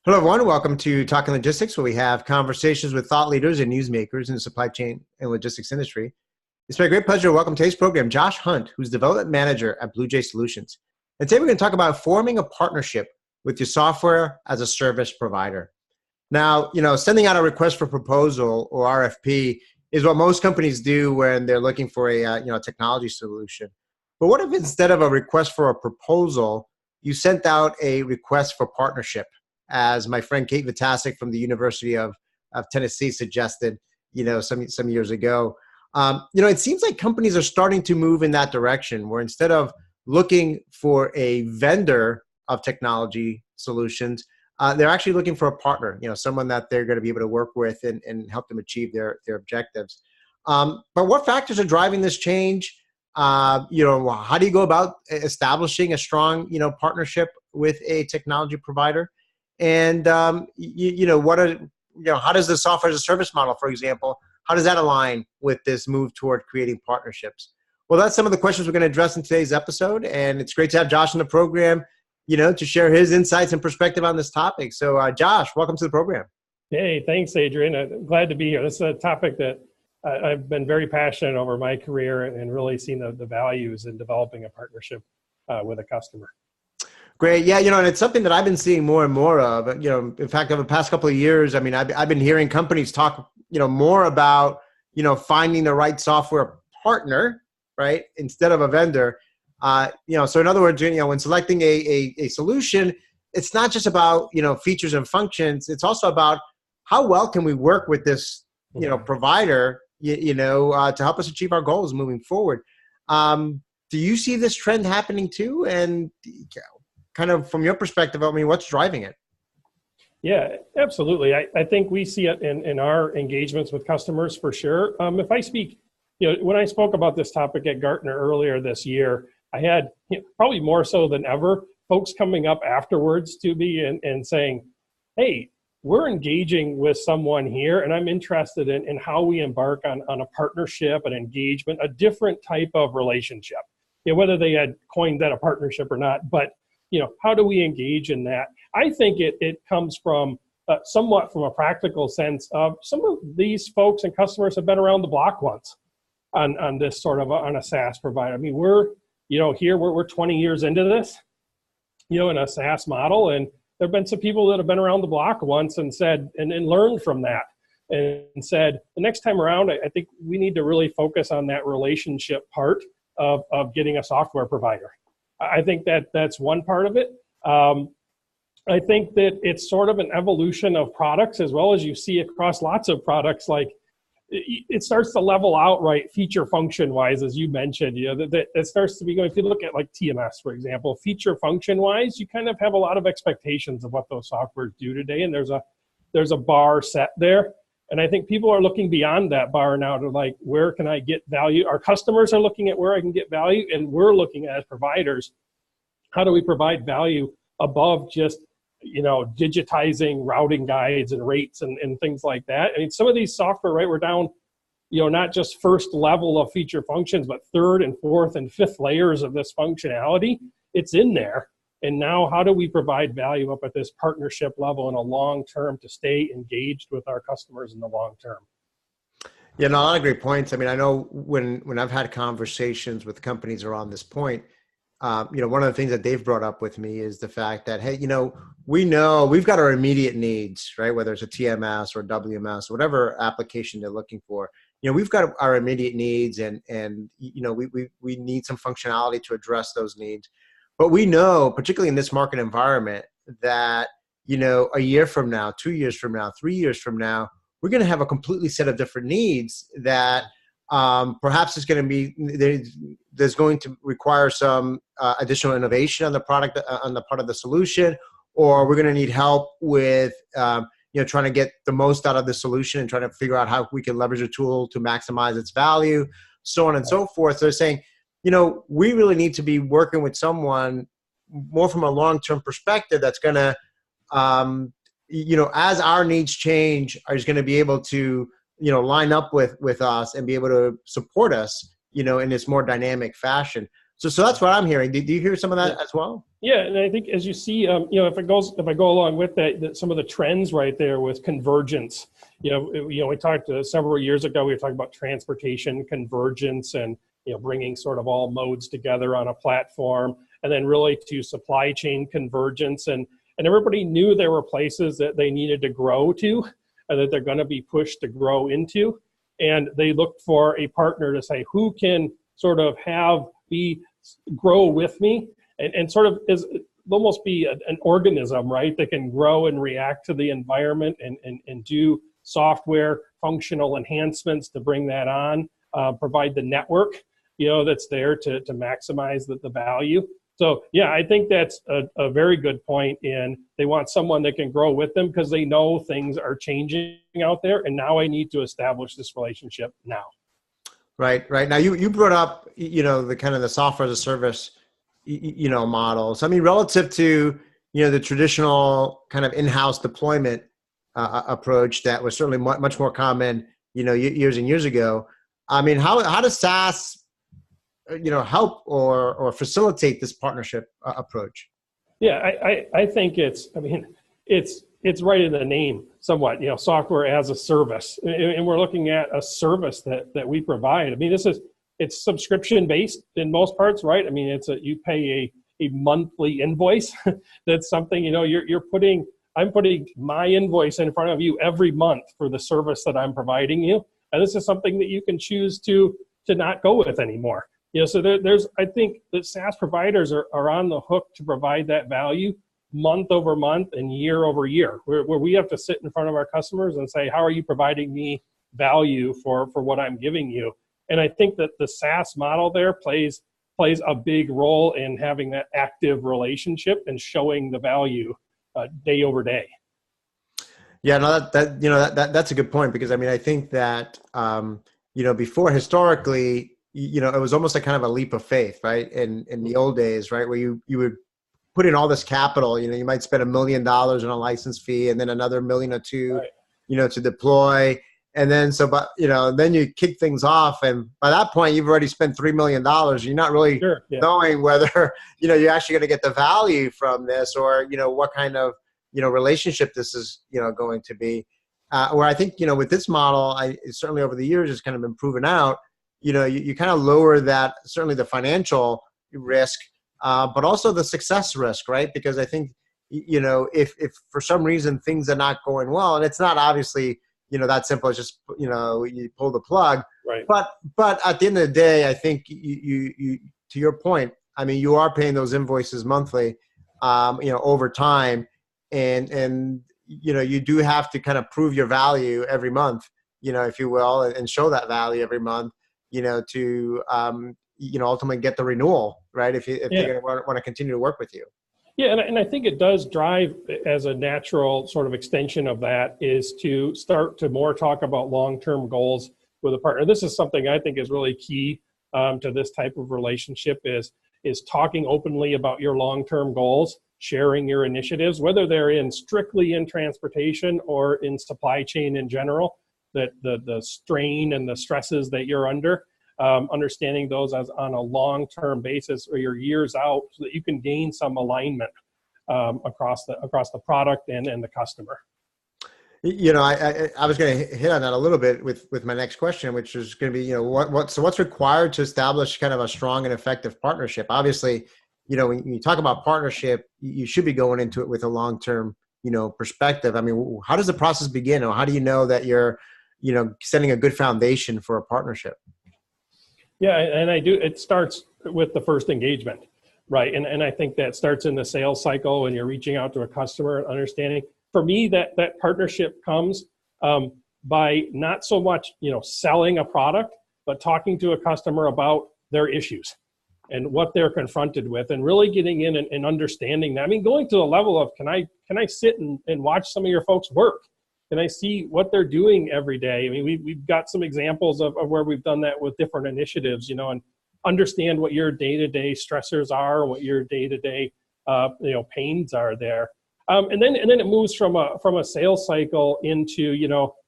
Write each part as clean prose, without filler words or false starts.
Hello, everyone. Welcome to Talking Logistics, where we have conversations with thought leaders and newsmakers in the supply chain and logistics industry. It's my great pleasure to welcome today's program Josh Hunt, who's Development Manager at Blue Jay Solutions. And today we're going to talk about forming a partnership with your software as a service provider. Now, sending out a request for proposal or RFP is what most companies do when they're looking for a technology solution. But what if instead of a request for a proposal, you sent out a request for partnership? As my friend Kate Vitasic from the University of Tennessee suggested, some years ago. It seems like companies are starting to move in that direction, where instead of looking for a vendor of technology solutions, they're actually looking for a partner, someone that they're going to be able to work with and help them achieve their objectives. But what factors are driving this change? How do you go about establishing a strong, partnership with a technology provider? And how does the software as a service model, for example, how does that align with this move toward creating partnerships? Well, that's some of the questions we're going to address in today's episode, and it's great to have Josh in the program, to share his insights and perspective on this topic. So, Josh, welcome to the program. Hey, thanks, Adrian. I'm glad to be here. This is a topic that I've been very passionate over my career and really seen the values in developing a partnership with a customer. Great. Yeah, and it's something that I've been seeing more and more of. In fact, over the past couple of years, I've been hearing companies talk, more about, finding the right software partner, right, instead of a vendor. So in other words, when selecting a solution, it's not just about, features and functions. It's also about how well can we work with this, provider, to help us achieve our goals moving forward. Do you see this trend happening too? And kind of from your perspective, what's driving it? Yeah, absolutely. I think we see it in our engagements with customers for sure. If I speak, when I spoke about this topic at Gartner earlier this year, I had probably more so than ever, folks coming up afterwards to me and saying, hey, we're engaging with someone here, and I'm interested in how we embark on a partnership, an engagement, a different type of relationship. Whether they had coined that a partnership or not, but how do we engage in that? I think it comes from somewhat from a practical sense of some of these folks and customers have been around the block once on this sort of on a SaaS provider. We're 20 years into this, in a SaaS model, and there have been some people that have been around the block once and said and learned from that and said the next time around, I think we need to really focus on that relationship part of getting a software provider. I think that's one part of it. I think that it's sort of an evolution of products as well as you see across lots of products. Like it starts to level out, right, feature function wise, as you mentioned. That starts to be going. If you look at like TMS, for example, feature function wise, you kind of have a lot of expectations of what those softwares do today, and there's a bar set there. And I think people are looking beyond that bar now to like, where can I get value? Our customers are looking at where I can get value, and we're looking at as providers, how do we provide value above just, digitizing routing guides and rates and things like that. Some of these software, right, we're down, not just first level of feature functions, but third and fourth and fifth layers of this functionality. It's in there. And now how do we provide value up at this partnership level in a long term to stay engaged with our customers in the long term? Yeah, no, a lot of great points. I know when I've had conversations with companies around this point, one of the things that they've brought up with me is the fact that, hey, we know we've got our immediate needs, right? Whether it's a TMS or WMS, whatever application they're looking for, we've got our immediate needs and we need some functionality to address those needs. But we know, particularly in this market environment, that, a year from now, 2 years from now, 3 years from now, we're going to have a completely set of different needs that perhaps it's going to be, there's going to require some additional innovation on the product, on the part of the solution, or we're going to need help with, trying to get the most out of the solution and trying to figure out how we can leverage a tool to maximize its value, so on and so forth. So they're saying, we really need to be working with someone more from a long-term perspective that's going to, as our needs change, is going to be able to, line up with us and be able to support us, in this more dynamic fashion. So that's what I'm hearing. Do you hear some of that as well? Yeah, and I think as you see, if I go along with that, some of the trends right there with convergence. We talked several years ago. We were talking about transportation convergence and bringing sort of all modes together on a platform, and then really to supply chain convergence. And everybody knew there were places that they needed to grow to, and that they're going to be pushed to grow into. And they looked for a partner to say, who can sort of grow with me, and sort of almost be an organism, right, that can grow and react to the environment and do software functional enhancements to bring that on, provide the network, that's there to maximize the value. So yeah, I think that's a very good point. And they want someone that can grow with them because they know things are changing out there, and now I need to establish this relationship now. Right. Now you brought up, the kind of the software as a service, model. So I mean, relative to, the traditional kind of in-house deployment approach that was certainly much more common, years and years ago. I mean, how does SaaS, help or facilitate this partnership approach? Yeah, I think it's right in the name somewhat, software as a service. And we're looking at a service that we provide. I mean, it's subscription based in most parts, right? I mean, you pay a monthly invoice. That's something, I'm putting my invoice in front of you every month for the service that I'm providing you. And this is something that you can choose to not go with anymore. So I think that SaaS providers are on the hook to provide that value month over month and year over year, where we have to sit in front of our customers and say, how are you providing me value for what I'm giving you? And I think that the SaaS model there plays a big role in having that active relationship and showing the value day over day. Yeah, no, that's a good point, because I mean, I think that before, historically, it was almost like kind of a leap of faith, right? In the old days, right, where you would put in all this capital, you might spend $1 million on a license fee, and then another million or two, right, to deploy. And then, then you kick things off. And by that point, you've already spent $3 million. You're not really knowing whether, you're actually going to get the value from this, or, what kind of, relationship this is, going to be. Where I think, with this model, certainly over the years, it's kind of been proven out, you kind of lower that, certainly the financial risk, but also the success risk, right? Because I think, if for some reason things are not going well, and it's not obviously, that simple as just, you pull the plug. Right. But at the end of the day, I think you to your point, I mean, you are paying those invoices monthly, over time, and you do have to kind of prove your value every month, if you will, and show that value every month, to ultimately get the renewal, right? If they're going to want to continue to work with you. Yeah, and I think it does drive, as a natural sort of extension of that, is to start to more talk about long-term goals with a partner. This is something I think is really key to this type of relationship, is talking openly about your long-term goals, sharing your initiatives, whether they're strictly in transportation or in supply chain in general, that the strain and the stresses that you're under. Understanding those as on a long-term basis or your years out, so that you can gain some alignment across the product and the customer. I was going to hit on that a little bit with my next question, which is going to be, what's required to establish kind of a strong and effective partnership? Obviously, when you talk about partnership, you should be going into it with a long-term, perspective. I mean, how does the process begin, or how do you know that you're, setting a good foundation for a partnership? Yeah, and it starts with the first engagement, right? And I think that starts in the sales cycle when you're reaching out to a customer and understanding. For me, that partnership comes by not so much, selling a product, but talking to a customer about their issues and what they're confronted with, and really getting in and understanding that. I mean, going to the level of, can I sit and watch some of your folks work? Can I see what they're doing every day? I mean, we've got some examples of where we've done that with different initiatives, and understand what your day-to-day stressors are, what your day-to-day, pains are there. And then it moves from a sales cycle into,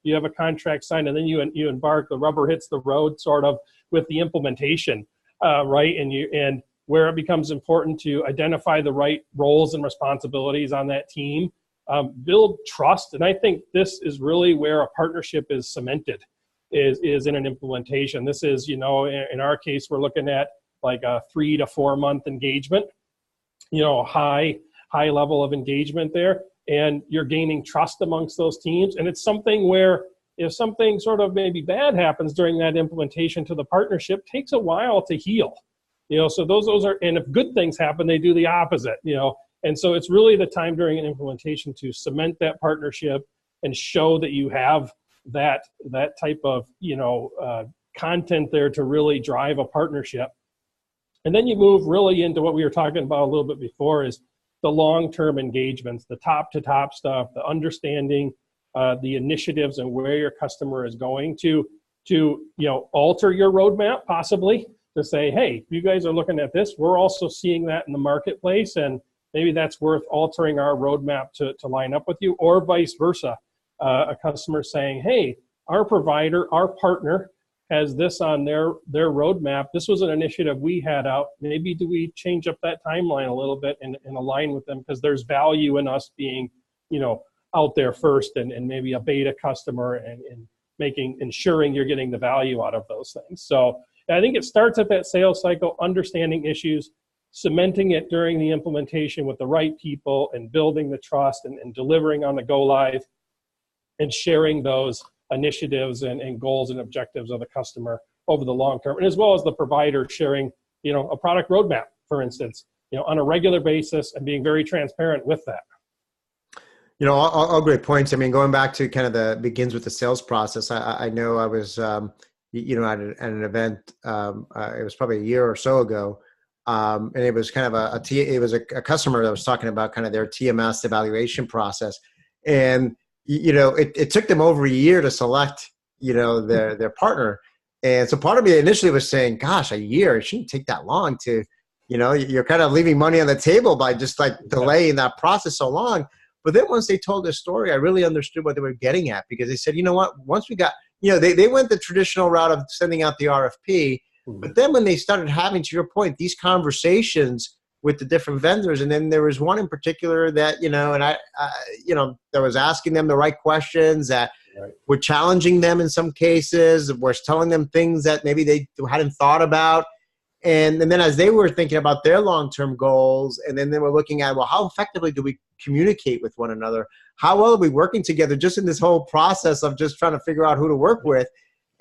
you have a contract signed, and then you embark, the rubber hits the road sort of with the implementation, right? And where it becomes important to identify the right roles and responsibilities on that team, build trust. And I think this is really where a partnership is cemented, is in an implementation. This is, in our case, we're looking at like a 3 to 4 month engagement, high level of engagement there. And you're gaining trust amongst those teams. And it's something where if something sort of maybe bad happens during that implementation to the partnership, takes a while to heal. So those are, and if good things happen, they do the opposite, And so it's really the time during an implementation to cement that partnership and show that you have that type of, content there to really drive a partnership. And then you move really into what we were talking about a little bit before, is the long-term engagements, the top-to-top stuff, the understanding the initiatives and where your customer is going to alter your roadmap possibly to say, hey, you guys are looking at this. We're also seeing that in the marketplace, and maybe that's worth altering our roadmap to line up with you, or vice versa. A customer saying, hey, our provider, our partner has this on their roadmap. This was an initiative we had out. Maybe do we change up that timeline a little bit and align with them, because there's value in us being, out there first and maybe a beta customer and ensuring you're getting the value out of those things. So I think it starts at that sales cycle, understanding issues, cementing it during the implementation with the right people, and building the trust and delivering on the go live, and sharing those initiatives and goals and objectives of the customer over the long term, and as well as the provider sharing, a product roadmap, for instance, on a regular basis, and being very transparent with that. All great points. I mean, going back to kind of begins with the sales process. I know I was, at an event. It was probably a year or so ago, and it was kind of a customer that was talking about kind of their TMS evaluation process, and it took them over a year to select their partner. And so part of me initially was saying, gosh, a year, it shouldn't take that long to, you're kind of leaving money on the table by just like delaying that process so long. But then once they told their story, I really understood what they were getting at, because they said, you know what, once we got, they went the traditional route of sending out the RFP, but then when they started having, to your point, these conversations with the different vendors, and then there was one in particular that, that was asking them the right questions, that were challenging them in some cases, was telling them things that maybe they hadn't thought about. And then as they were thinking about their long-term goals, and then they were looking at, well, how effectively do we communicate with one another? How well are we working together just in this whole process of just trying to figure out who to work with?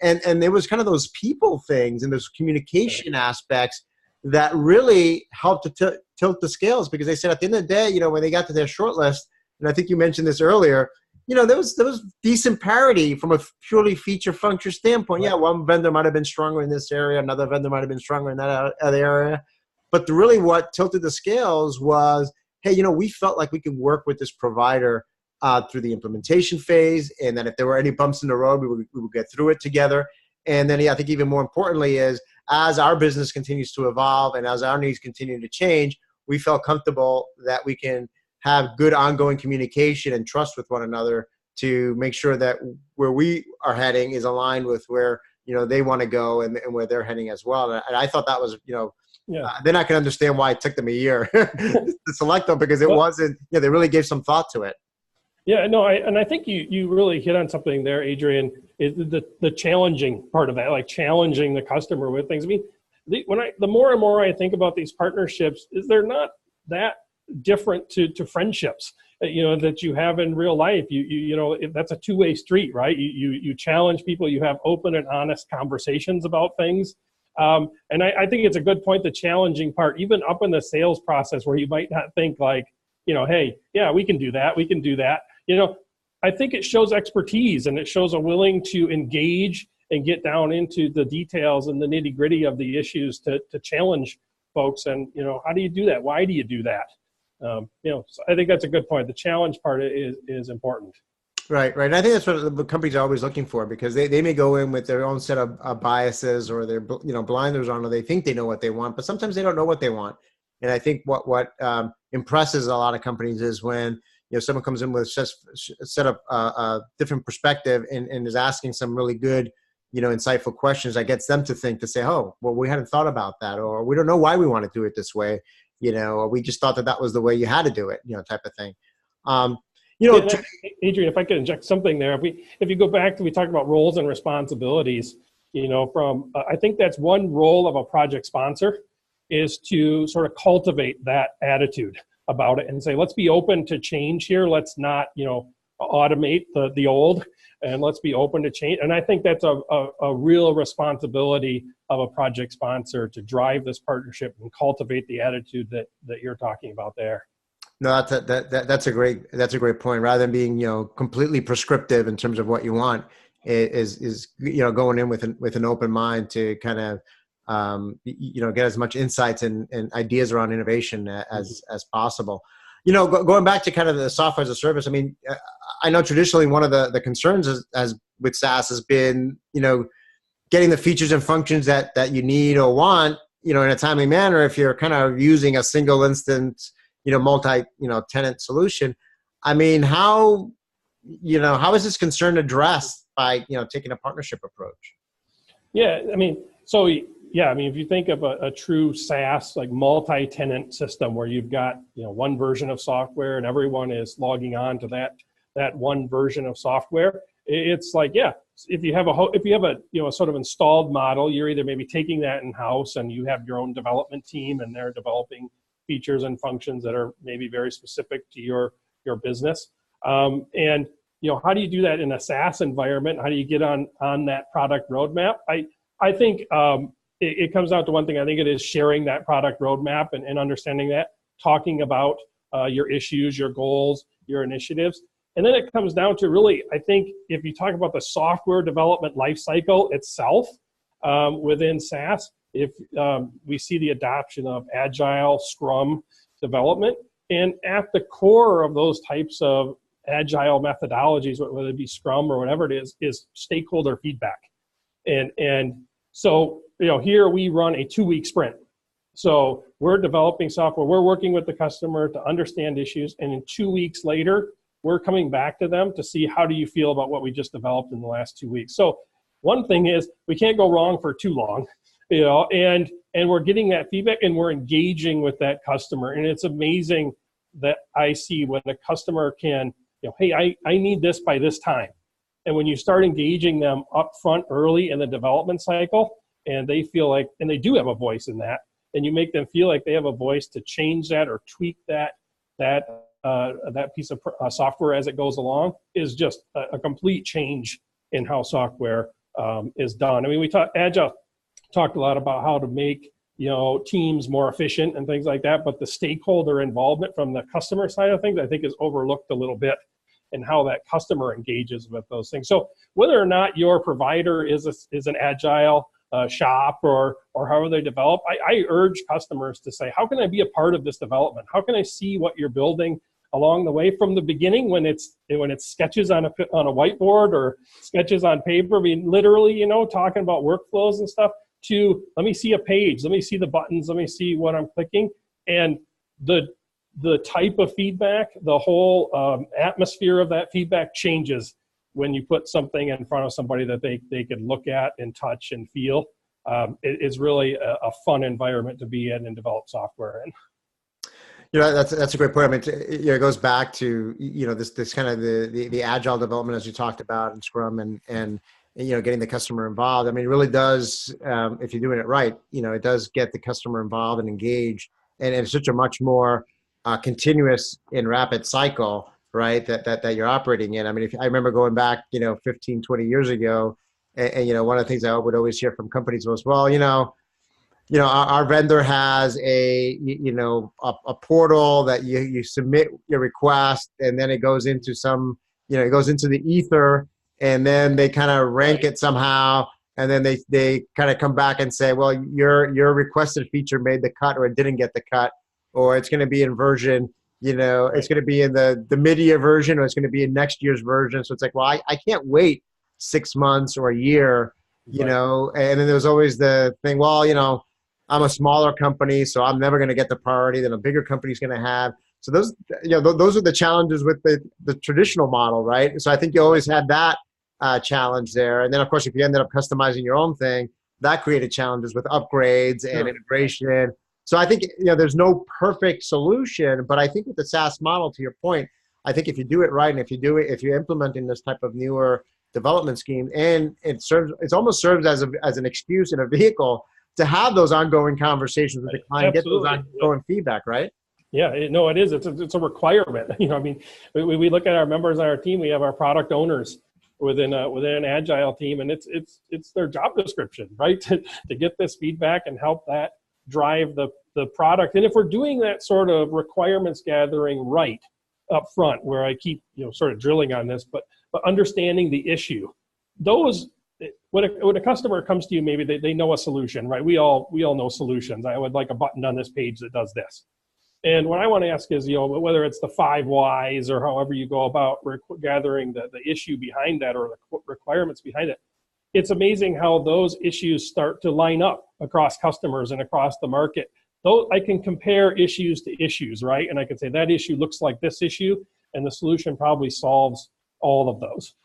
And there was kind of those people things and those communication aspects that really helped to tilt the scales, because they said at the end of the day, when they got to their short list, and I think you mentioned this earlier, there was decent parity from a purely feature function standpoint. Yeah, one vendor might have been stronger in this area, another vendor might have been stronger in that other area. But really what tilted the scales was, hey, we felt like we could work with this provider through the implementation phase, and that if there were any bumps in the road, we would get through it together. And then I think even more importantly is, as our business continues to evolve and as our needs continue to change, we felt comfortable that we can have good ongoing communication and trust with one another to make sure that where we are heading is aligned with where they want to go and where they're heading as well. And I thought that was then I can understand why it took them a year to select them, because it wasn't, they really gave some thought to it. Yeah, no, I think you really hit on something there, Adrian, is the challenging part of that, like challenging the customer with things. I mean, the more and more I think about these partnerships, is they're not that different to friendships, that you have in real life. That's a two-way street, right? You challenge people, you have open and honest conversations about things. And I think it's a good point, the challenging part, even up in the sales process where you might not think like, hey, yeah, we can do that. We can do that. I think it shows expertise, and it shows a willing to engage and get down into the details and the nitty gritty of the issues to challenge folks. And, how do you do that? Why do you do that? So I think that's a good point. The challenge part is important. Right. And I think that's what the companies are always looking for, because they may go in with their own set of biases, or their blinders on, or they think they know what they want, but sometimes they don't know what they want. And I think what impresses a lot of companies is when someone comes in with a set of a different perspective and is asking some really good insightful questions that gets them to think, to say, oh, well, we hadn't thought about that, or we don't know why we want to do it this way, or we just thought that was the way you had to do it, type of thing. Adrian, if I could inject something there, if you go back to, we talked about roles and responsibilities, I think that's one role of a project sponsor, is to sort of cultivate that attitude about it and say, let's be open to change here. Let's not, automate the old, and let's be open to change. And I think that's a real responsibility of a project sponsor, to drive this partnership and cultivate the attitude that you're talking about there. No, that's a great point. Rather than being completely prescriptive in terms of what you want, is going in with an open mind to kind of get as much insights and ideas around innovation as possible. Going back to kind of the software as a service. I mean, I know traditionally one of the concerns as with SaaS has been getting the features and functions that you need or want in a timely manner. If you're kind of using a single instance multi tenant solution, I mean, how is this concern addressed by taking a partnership approach? Yeah, I mean, if you think of a true SaaS, like multi-tenant system where you've got one version of software and everyone is logging on to that one version of software, it's like, yeah, if you have a sort of installed model, you're either maybe taking that in house and you have your own development team and they're developing features and functions that are maybe very specific to your business. And how do you do that in a SaaS environment? How do you get on that product roadmap? I think it comes down to one thing. I think it is sharing that product roadmap and understanding that, talking about your issues, your goals, your initiatives. And then it comes down to really, I think, if you talk about the software development lifecycle itself within SaaS, if we see the adoption of Agile, Scrum development, and at the core of those types of Agile methodologies, whether it be Scrum or whatever it is stakeholder feedback. And so, here we run a 2-week sprint. So we're developing software, we're working with the customer to understand issues, and in 2 weeks later, we're coming back to them to see, how do you feel about what we just developed in the last 2 weeks? So one thing is, we can't go wrong for too long. And we're getting that feedback and we're engaging with that customer. And it's amazing that I see when a customer can, hey, I need this by this time. And when you start engaging them up front early in the development cycle, and they feel like, and they do have a voice in that, and you make them feel like they have a voice to change that or tweak that piece of software as it goes along, is just a complete change in how software is done. I mean, Agile talked a lot about how to make teams more efficient and things like that, but the stakeholder involvement from the customer side of things, I think, is overlooked a little bit, and how that customer engages with those things. So whether or not your provider is an Agile shop or however they develop, I urge customers to say, how can I be a part of this development? How can I see what you're building along the way, from the beginning when it's sketches on a whiteboard or sketches on paper? I mean, literally, talking about workflows and stuff, to let me see a page, let me see the buttons, let me see what I'm clicking, and the type of feedback, the whole atmosphere of that feedback changes when you put something in front of somebody that they can look at and touch and feel. It's really a fun environment to be in and develop software in. That's a great point. I mean, it goes back to this kind of the agile development, as you talked about, and Scrum, and getting the customer involved. I mean, it really does, if you're doing it right, it does get the customer involved and engaged, and it's such a much more continuous and rapid cycle, right, that you're operating in. I mean, I remember going back 15, 20 years ago, and one of the things I would always hear from companies was, well, our vendor has a portal that you submit your request, and then it goes into it goes into the ether, and then they kind of rank it somehow, and then they kind of come back and say, well, your requested feature made the cut, or it didn't get the cut, or it's going to be in version, it's going to be in the mid-year version, or it's going to be in next year's version. So it's like, well, I can't wait 6 months or a year, and then there's always the thing, well, I'm a smaller company, so I'm never going to get the priority that a bigger company is going to have. So those are the challenges with the traditional model, right? So I think you always had that challenge there. And then, of course, if you ended up customizing your own thing, that created challenges with upgrades and integration. So I think, there's no perfect solution, but I think with the SaaS model, to your point, I think if you do it right, and if you're implementing this type of newer development scheme, and it almost serves as an excuse and a vehicle to have those ongoing conversations with the client, Absolutely. get those ongoing feedback, right? Yeah, it is. It's a requirement. I mean, we look at our members on our team. We have our product owners within an agile team, and it's their job description, right? To get this feedback and help that drive the product. And if we're doing that sort of requirements gathering right up front, where I keep sort of drilling on this, but understanding the issue, when a customer comes to you, maybe they know a solution, right? We all know solutions. I would like a button on this page that does this. And what I want to ask is, whether it's the 5 whys or however you go about gathering the issue behind that or the requirements behind it, it's amazing how those issues start to line up across customers and across the market. Though I can compare issues to issues, right? And I can say that issue looks like this issue, and the solution probably solves all of those.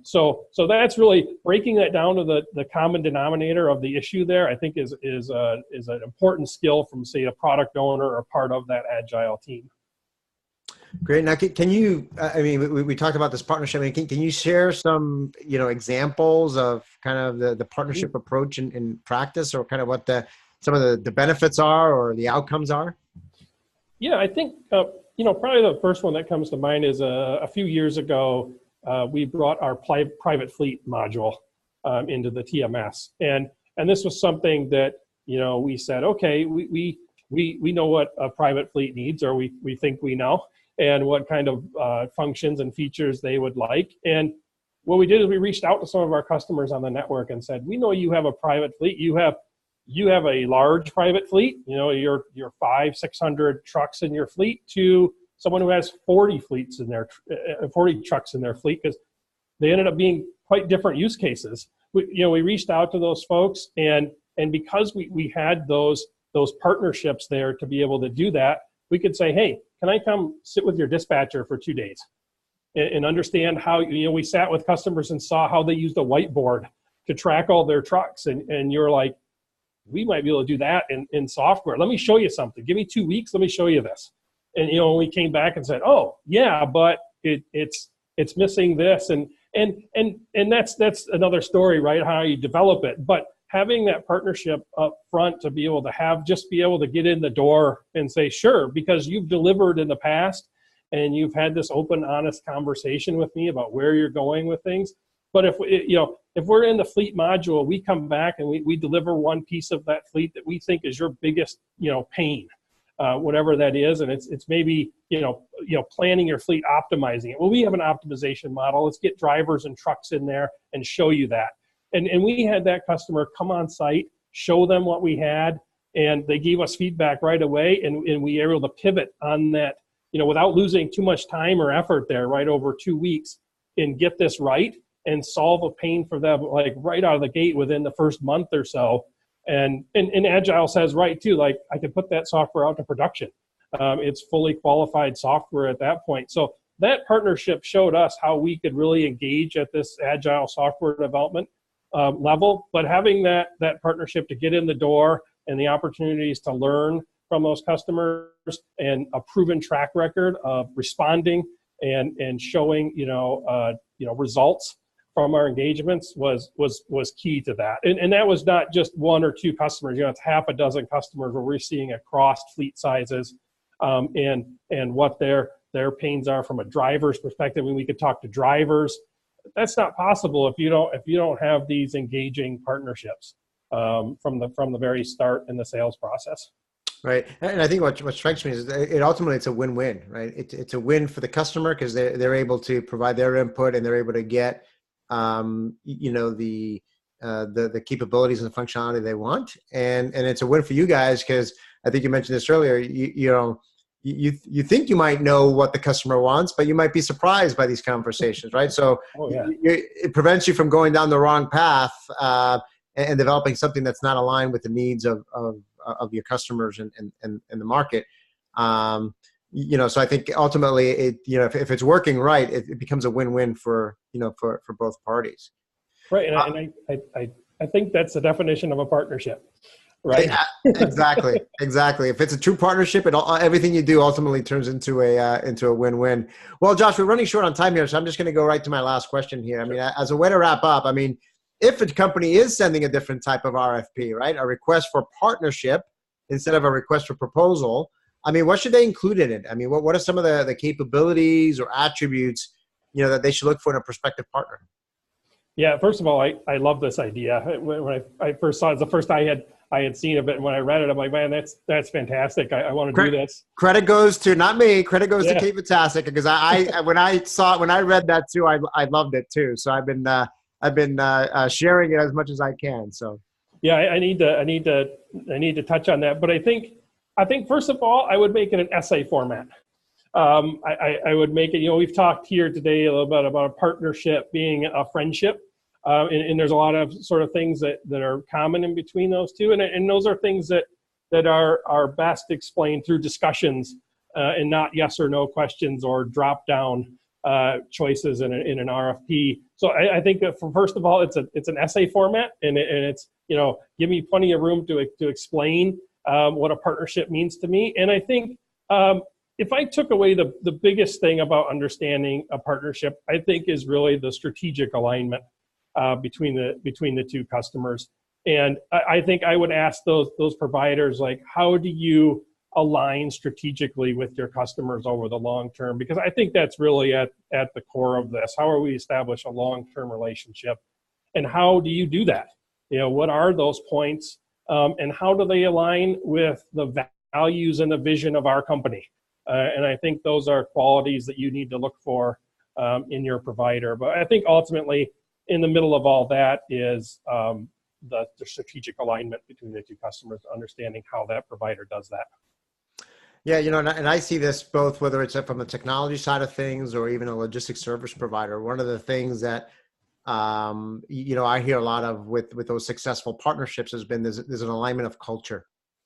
So that's really breaking that down to the common denominator of the issue there, I think is an important skill from, say, a product owner or part of that agile team. Great. Now, can you, we talked about this partnership. Can you share some, examples of kind of the partnership approach in practice, or kind of what some of the benefits are or the outcomes are? Yeah, I think, probably the first one that comes to mind is a few years ago, we brought our private fleet module into the TMS. And this was something that, we said, okay, we know what a private fleet needs, or we think we know, and what kind of functions and features they would like. And what we did is we reached out to some of our customers on the network and said, we know you have a private fleet. You have a large private fleet, your 500-600 trucks in your fleet, to someone who has 40 trucks in their fleet, because they ended up being quite different use cases. We reached out to those folks, and because we had those partnerships there to be able to do that, we could say, hey, can I come sit with your dispatcher for 2 days and understand how, we sat with customers and saw how they used a whiteboard to track all their trucks. And you're like, we might be able to do that in software. Let me show you something. Give me 2 weeks. Let me show you this. And, we came back and said, oh yeah, but it's missing this. And that's another story, right? How you develop it. But having that partnership up front to be able to get in the door and say, sure, because you've delivered in the past and you've had this open, honest conversation with me about where you're going with things. But if we're in the fleet module, we come back and we deliver one piece of that fleet that we think is your biggest, pain, whatever that is. And it's maybe, planning your fleet, optimizing it. Well, we have an optimization model. Let's get drivers and trucks in there and show you that. And we had that customer come on site, show them what we had, and they gave us feedback right away. And we were able to pivot on that, without losing too much time or effort there, right, over 2 weeks, and get this right and solve a pain for them, like right out of the gate within the first month or so. And Agile says, right, too, like I could put that software out to production. It's fully qualified software at that point. So that partnership showed us how we could really engage at this Agile software development level. But having that partnership to get in the door and the opportunities to learn from those customers and a proven track record of responding and showing, results from our engagements was key to that. And that was not just 1 or 2 customers, it's half a dozen customers where we're seeing across fleet sizes and what their pains are from a driver's perspective. And we could talk to drivers. That's not possible if you don't have these engaging partnerships from the very start in the sales process. Right. And I think what strikes me is it's a win-win, right? It's a win for the customer because they're able to provide their input and they're able to get the capabilities and the functionality they want, and it's a win for you guys because I think you mentioned this earlier. You think you might know what the customer wants, but you might be surprised by these conversations, right? So it prevents you from going down the wrong path and developing something that's not aligned with the needs of your customers and the market. So I think ultimately if it's working right, it becomes a win-win for both parties. Right. And I think that's the definition of a partnership, right? Yeah, exactly. If it's a true partnership, everything you do ultimately turns into a win-win. Well, Josh, we're running short on time here, so I'm just going to go right to my last question here. I mean, as a way to wrap up, I mean, if a company is sending a different type of RFP, right, a request for partnership instead of a request for proposal, I mean, what should they include in it? I mean, what are some of the capabilities or attributes, that they should look for in a prospective partner? Yeah, first of all, I love this idea. When I first saw it, it's the first I had seen of it, and when I read it, I'm like, man, that's fantastic. I want to do this. Credit goes to not me. Credit goes to Yeah. Kate Vatasek, because when I read that too, I loved it too. So I've been sharing it as much as I can. So yeah, I need to touch on that. But I think first of all, I would make it an essay format. I would make it, we've talked here today a little bit about a partnership being a friendship. And there's a lot of sort of things that are common in between those two. And those are things that are best explained through discussions and not yes or no questions or drop down choices in an RFP. So I think that first of all, it's an essay format, and it's, give me plenty of room to explain what a partnership means to me. And I think if I took away the biggest thing about understanding a partnership, I think is really the strategic alignment between the two customers. And I think I would ask those providers, like, how do you align strategically with your customers over the long term? Because I think that's really at the core of this. How are we establish a long-term relationship, and how do you do that? What are those points, and how do they align with the values and the vision of our company? And I think those are qualities that you need to look for in your provider. But I think ultimately, in the middle of all that is the strategic alignment between the two customers, understanding how that provider does that. Yeah, and I see this both, whether it's from the technology side of things or even a logistics service provider. One of the things that I hear a lot of with those successful partnerships has been there's an alignment of culture,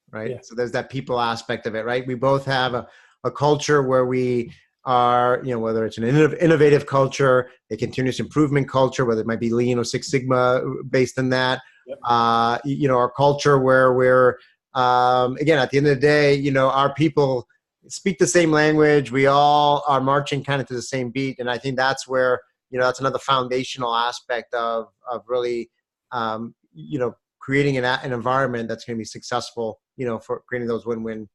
right? Yeah. So there's that people aspect of it, right? We both have a culture where we are, whether it's an innovative culture, a continuous improvement culture, whether it might be Lean or Six Sigma based in that, yep. Our culture where we're, again, at the end of the day, our people speak the same language. We all are marching kind of to the same beat. And I think that's where, that's another foundational aspect of really, creating an environment that's going to be successful, for creating those win-win,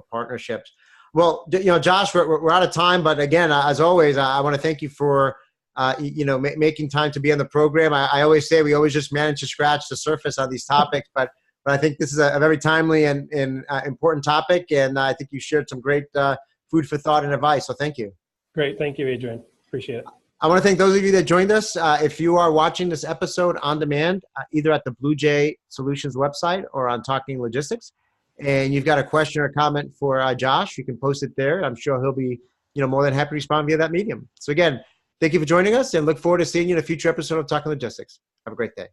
partnerships. Well, Josh, we're out of time, but again, as always, I want to thank you for, making time to be on the program. I always say we always just manage to scratch the surface on these topics, but I think this is a very timely and important topic, and I think you shared some great food for thought and advice. So thank you. Great, thank you, Adrian. Appreciate it. I want to thank those of you that joined us. If you are watching this episode on demand, either at the Blue Jay Solutions website or on Talking Logistics, and you've got a question or comment for Josh, you can post it there. I'm sure he'll be, more than happy to respond via that medium. So again, thank you for joining us, and look forward to seeing you in a future episode of Talking Logistics. Have a great day.